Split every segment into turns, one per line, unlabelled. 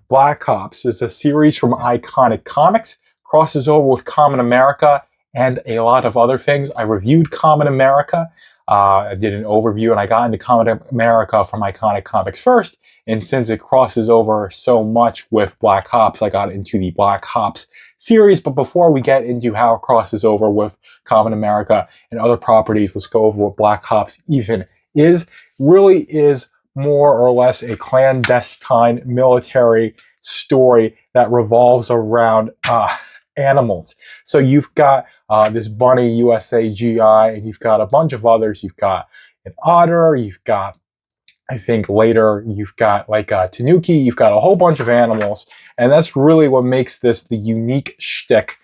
Black Ops is a series from Iconic Comics, crosses over with Common America and a lot of other things. I reviewed Common America. I did an overview and I got into Common America from Iconic Comics first. And since it crosses over so much with Black Ops, I got into the Black Ops series. But before we get into how it crosses over with Common America and other properties, let's go over what Black Ops even is. Really is more or less a clandestine military story that revolves around animals. So you've got this bunny USAGI, and you've got a bunch of others. You've got an otter, you've got, I think later, you've got like a tanuki, you've got a whole bunch of animals. And that's really what makes this the unique shtick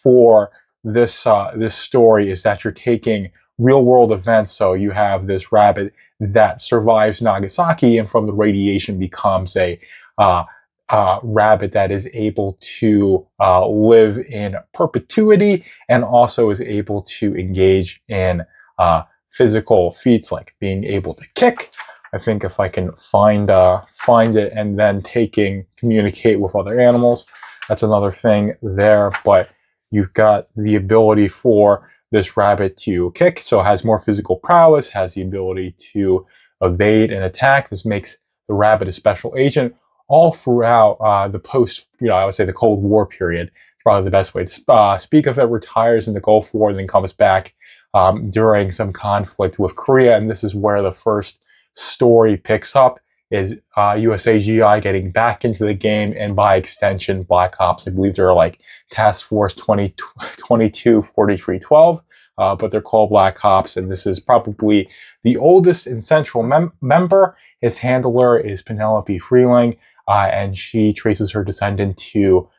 for this story, is that you're taking real world events. So you have this rabbit that survives Nagasaki and from the radiation becomes a rabbit that is able to live in perpetuity and also is able to engage in physical feats like being able to kick. I think if I can find it and then communicate with other animals, that's another thing there. But you've got the ability for this rabbit to kick, so it has more physical prowess, has the ability to evade and attack. This makes the rabbit a special agent all throughout the post, I would say the Cold War period. It's probably the best way to speak of it. Retires in the Gulf War and then comes back during some conflict with Korea. And this is where the first story picks up, is USAGI getting back into the game, and by extension, Black Ops. I believe they're like Task Force 224312, but they're called Black Ops, and this is probably the oldest and central member. His handler is Penelope Freeling, and she traces her descendant to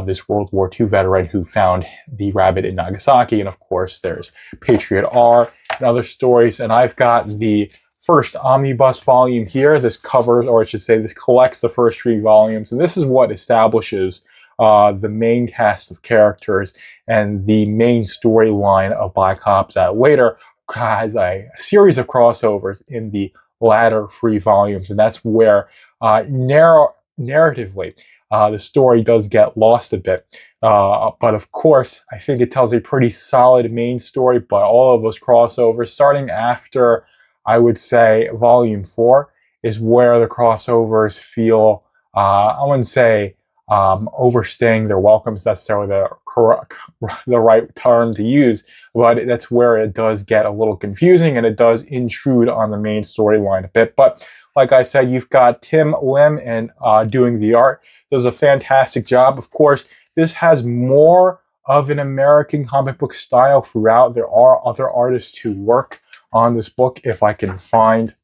this World War II veteran who found the rabbit in Nagasaki. And of course, there's Patriot R and other stories. And I've got the first omnibus volume here. This covers, or I should say, this collects the first 3 volumes. And this is what establishes the main cast of characters and the main storyline of Black Ops that later has a series of crossovers in the latter 3 volumes. And that's where narratively, the story does get lost a bit. But of course, I think it tells a pretty solid main story, but all of those crossovers, starting after, I would say, volume 4, is where the crossovers feel, I wouldn't say overstaying their welcome is necessarily the right term to use, but that's where it does get a little confusing and it does intrude on the main storyline a bit. But like I said, you've got Tim Lim and doing the art. Does a fantastic job. Of course, this has more of an American comic book style throughout. There are other artists who work on this book. If I can find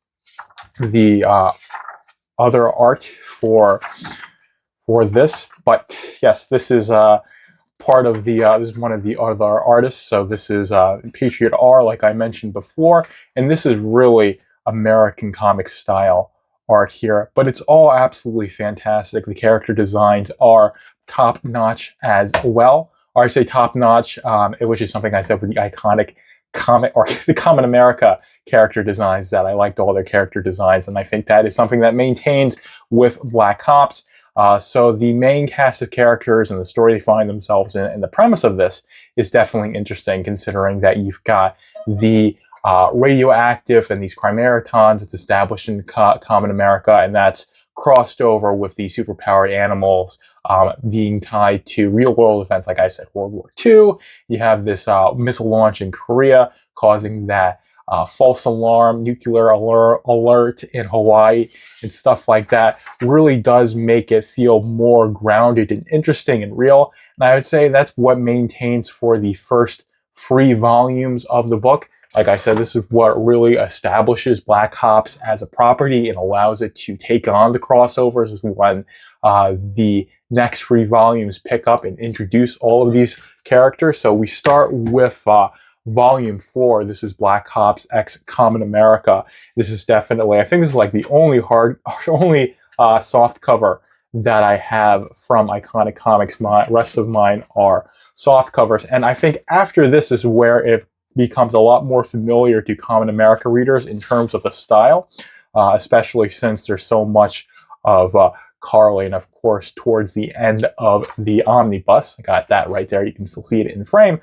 the other art for this, but yes, this is part of the this is one of the other artists. So this is Patriot R, like I mentioned before, and this is really American comic style art here, but it's all absolutely fantastic. The character designs are top notch as well, or I say top notch, which is something I said with the Iconic Comic or the Common America character designs, that I liked all their character designs, and I think that is something that maintains with Black Ops. So the main cast of characters and the story they find themselves in, and the premise of this is definitely interesting, considering that you've got the radioactive and these Crimeratons. It's established in Common America, and that's crossed over with the superpowered animals being tied to real world events. Like I said, World War II. You have this missile launch in Korea causing that false alarm, nuclear alert in Hawaii, and stuff like that. Really does make it feel more grounded and interesting and real. And I would say that's what maintains for the first 3 volumes of the book. Like I said, this is what really establishes Black Ops as a property and allows it to take on the crossovers, is when the next 3 volumes pick up and introduce all of these characters. So we start with volume 4. This is Black Ops X Common America. This is definitely, I think this is like the only soft cover that I have from Iconic Comics. My rest of mine are soft covers. And I think after this is where it becomes a lot more familiar to Common America readers in terms of the style, especially since there's so much of Carly. And of course, towards the end of the omnibus, I got that right there, you can still see it in frame,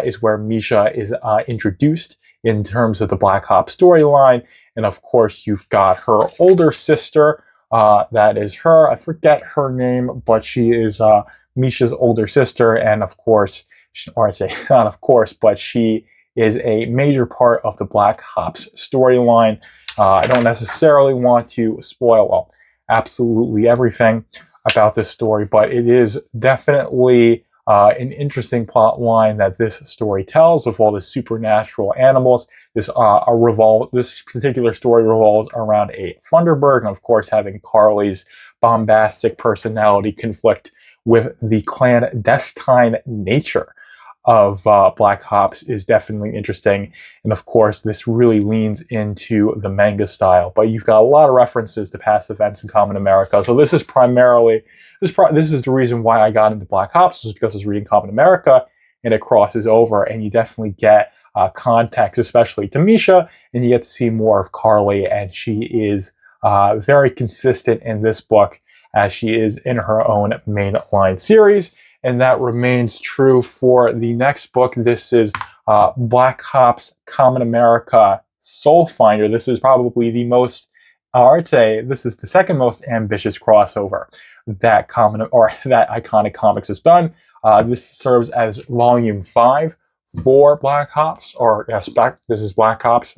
is where Misha is introduced in terms of the Black Ops storyline. And of course, you've got her older sister, that is her, I forget her name, but she is Misha's older sister. And of course, or I say not of course, but she is a major part of the Black Ops storyline. I don't necessarily want to spoil, well, absolutely everything about this story, but it is definitely an interesting plot line that this story tells with all the supernatural animals. This particular story revolves around a Thunderbird, and of course having Carly's bombastic personality conflict with the clandestine nature of Black Ops is definitely interesting. And of course, this really leans into the manga style, but you've got a lot of references to past events in Common America. So this is primarily, this is the reason why I got into Black Ops, was because I was reading Common America and it crosses over, and you definitely get context, especially to Misha, and you get to see more of Carly, and she is very consistent in this book as she is in her own mainline series. And that remains true for the next book. This is Black Ops Common America Soul Finder. This is probably the most, I'd say this is the second most ambitious crossover that that Iconic Comics has done. This serves as volume 5 for Black Ops, or yes, this is Black Ops.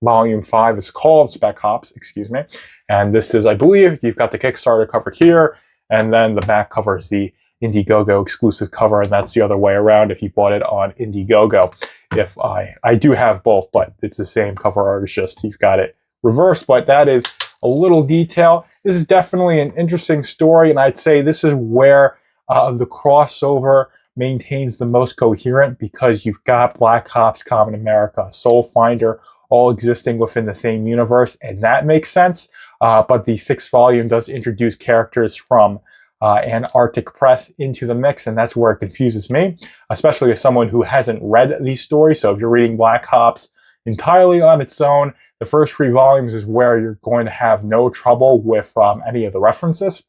Volume 5 is called Spec Ops, excuse me. And this is, I believe, you've got the Kickstarter cover here, and then the back cover is the Indiegogo exclusive cover, and that's the other way around if you bought it on Indiegogo. If I do have both, but it's the same cover art, it's just you've got it reversed. But that is a little detail. This is definitely an interesting story, and I'd say this is where the crossover maintains the most coherent, because you've got Black Ops Common America, Soul Finder, all existing within the same universe, and that makes sense. But the 6th volume does introduce characters from Antarctic Press into the mix, and that's where it confuses me, especially as someone who hasn't read these stories. So if you're reading Black Ops entirely on its own, the first 3 volumes is where you're going to have no trouble with any of the references,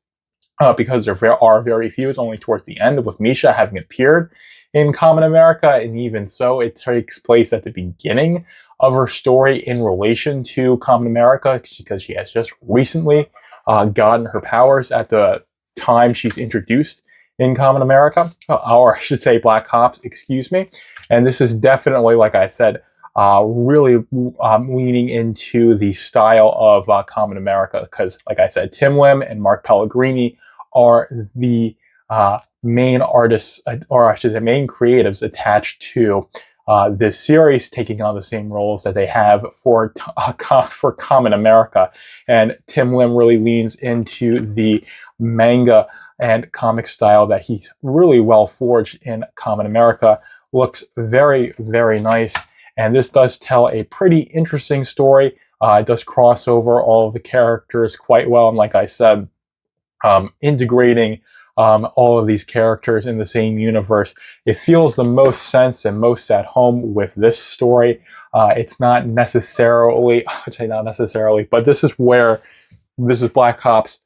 because there are very few. It's only towards the end, with Misha having appeared in Common America, and even so, it takes place at the beginning of her story in relation to Common America, because she has just recently gotten her powers at the time she's introduced in Common America, or I should say Black Ops, excuse me. And this is definitely, like I said, really leaning into the style of Common America, because, like I said, Tim Lim and Mark Pellegrini are the main artists, or I should say main creatives attached to this series, taking on the same roles that they have for Common America. And Tim Lim really leans into the manga and comic style that he's really well forged in Common America. Looks very, very nice. And this does tell a pretty interesting story. It does cross over all of the characters quite well. And like I said, integrating all of these characters in the same universe, it feels the most sense and most at home with this story. It's not necessarily, I'd say not necessarily, but this is Black Ops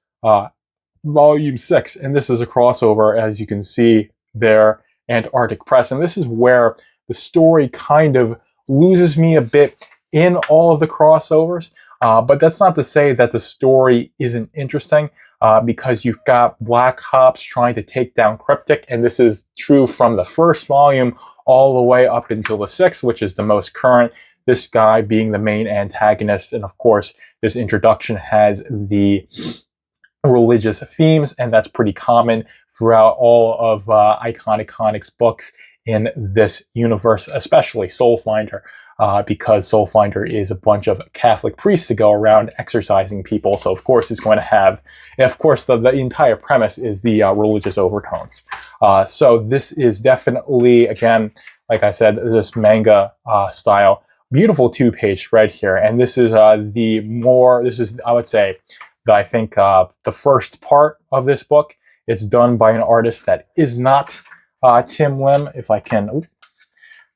Volume 6, and this is a crossover, as you can see there, Antarctic Press. And this is where the story kind of loses me a bit in all of the crossovers, but that's not to say that the story isn't interesting, because you've got Black Ops trying to take down Cryptic, and this is true from the first volume all the way up until the 6th, which is the most current, this guy being the main antagonist. And of course, this introduction has the religious themes, and that's pretty common throughout all of Iconic Comics books in this universe, especially Soul Finder, because Soul Finder is a bunch of Catholic priests that go around exorcising people. So of course it's going to have, and of course the entire premise is the religious overtones. So this is definitely, again, like I said, this manga style, beautiful 2-page spread here. And this is I would say, I think the first part of this book is done by an artist that is not Tim Lim. If I can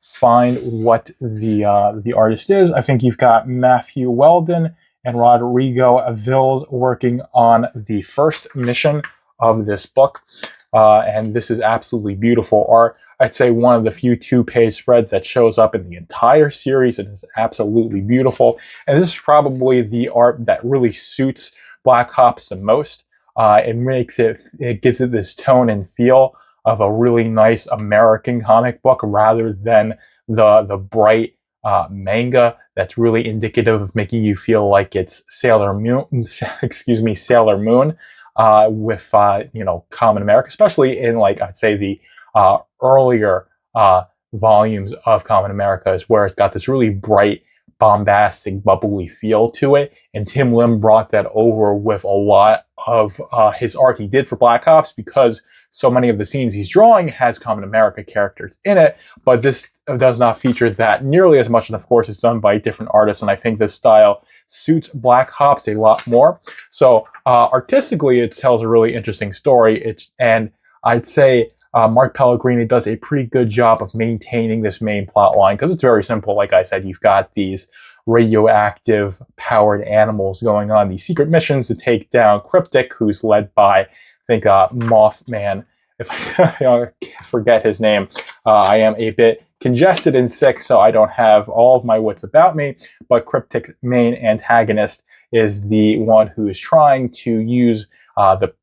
find what the artist is, I think you've got Matthew Weldon and Rodrigo Avils working on the first mission of this book. And this is absolutely beautiful art. I'd say one of the few two-page spreads that shows up in the entire series. It is absolutely beautiful. And this is probably the art that really suits Black Ops the most. It gives it this tone and feel of a really nice American comic book rather than the bright manga that's really indicative of making you feel like it's Sailor Moon, Sailor Moon with Common America, especially in I'd say the earlier volumes of Common America is where it's got this really bright, bombastic, bubbly feel to it. And Tim Lim brought that over with a lot of his art he did for Black Ops, because so many of the scenes he's drawing has Common America characters in it, but this does not feature that nearly as much. And of course, it's done by different artists. And I think this style suits Black Ops a lot more. So artistically, it tells a really interesting story. And I'd say Mark Pellegrini does a pretty good job of maintaining this main plot line, because it's very simple. Like I said, you've got these radioactive powered animals going on these secret missions to take down Cryptic, who's led by, I think, Mothman. If I forget his name, I am a bit congested and sick, so I don't have all of my wits about me. But Cryptic's main antagonist is the one who is trying to use the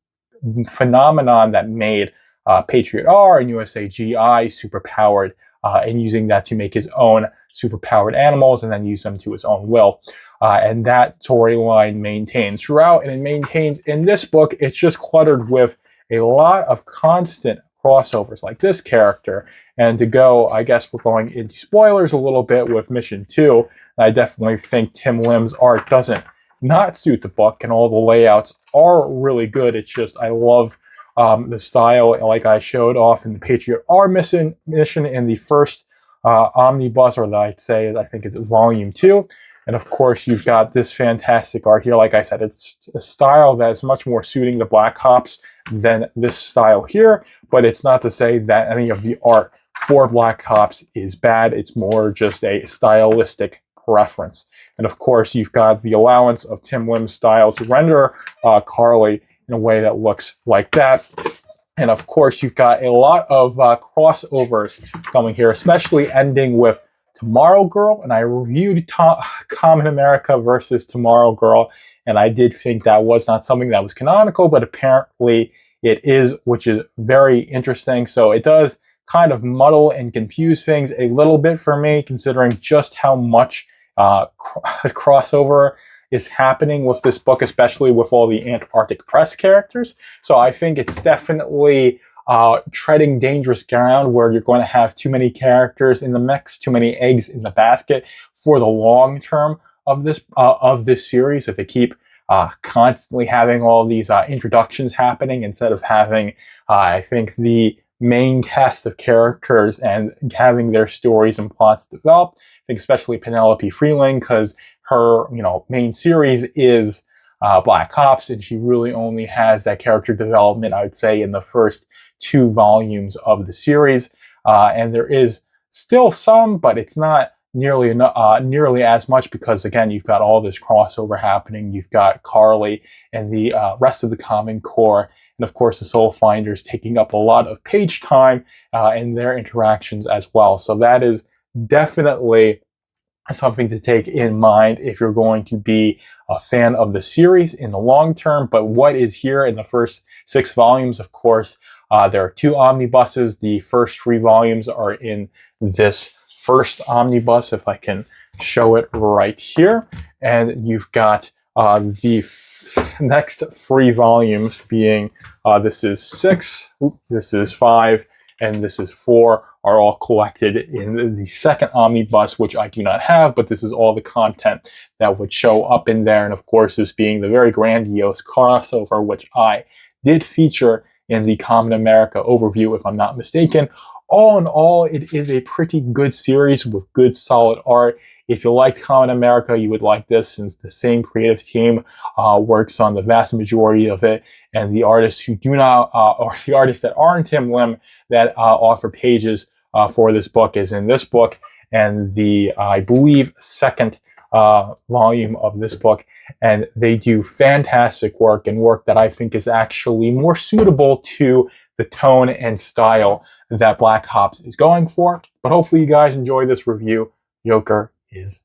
phenomenon that made Patriot R and USA GI superpowered, and using that to make his own superpowered animals and then use them to his own will. And that storyline maintains throughout, and it maintains in this book. It's just cluttered with a lot of constant crossovers like this character. And to go, I guess we're going into spoilers a little bit with Mission 2. I definitely think Tim Lim's art doesn't not suit the book, and all the layouts are really good. It's just, I love the style, like I showed off in the Patriot R mission in the first omnibus, or I think it's volume 2. And of course, you've got this fantastic art here. Like I said, it's a style that is much more suiting the Black Ops than this style here. But it's not to say that any of the art for Black Ops is bad. It's more just a stylistic preference. And of course, you've got the allowance of Tim Lim's style to render Carly in a way that looks like that. And of course, you've got a lot of crossovers coming here, especially ending with Tomorrow Girl. And I reviewed Common America versus Tomorrow Girl, and I did think that was not something that was canonical, but apparently it is, which is very interesting. So it does kind of muddle and confuse things a little bit for me, considering just how much crossover is happening with this book, especially with all the Antarctic Press characters. So I think it's definitely treading dangerous ground where you're going to have too many characters in the mix, too many eggs in the basket for the long term of this series. If they keep constantly having all these introductions happening instead of having, I think, the main cast of characters and having their stories and plots developed. I think especially Penelope Freeling, because her main series is Black Ops, and she really only has that character development, I would say, in the first 2 volumes of the series. And there is still some, but it's not nearly as much, because again, you've got all this crossover happening. You've got Carly and the rest of the Common Core, and of course the Soul Finders taking up a lot of page time in their interactions as well. So that is definitely something to take in mind if you're going to be a fan of the series in the long term. But what is here in the first 6 volumes, of course, there are 2 omnibuses. The first 3 volumes are in this first omnibus, if I can show it right here. And you've got the next 3 volumes being, this is 6, this is 5, and this is 4, are all collected in the second omnibus, which I do not have, but this is all the content that would show up in there. And of course, this being the very grandiose crossover, which I did feature in the Common America overview, if I'm not mistaken. All in all, it is a pretty good series with good, solid art. If you liked Common America, you would like this, since the same creative team works on the vast majority of it. And the artists who do not, or the artists that aren't Tim Lim that offer pages for this book is in this book and the, I believe, second volume of this book, and they do fantastic work, and work that I think is actually more suitable to the tone and style that Black Hops is going for. But hopefully you guys enjoy this review. Joker is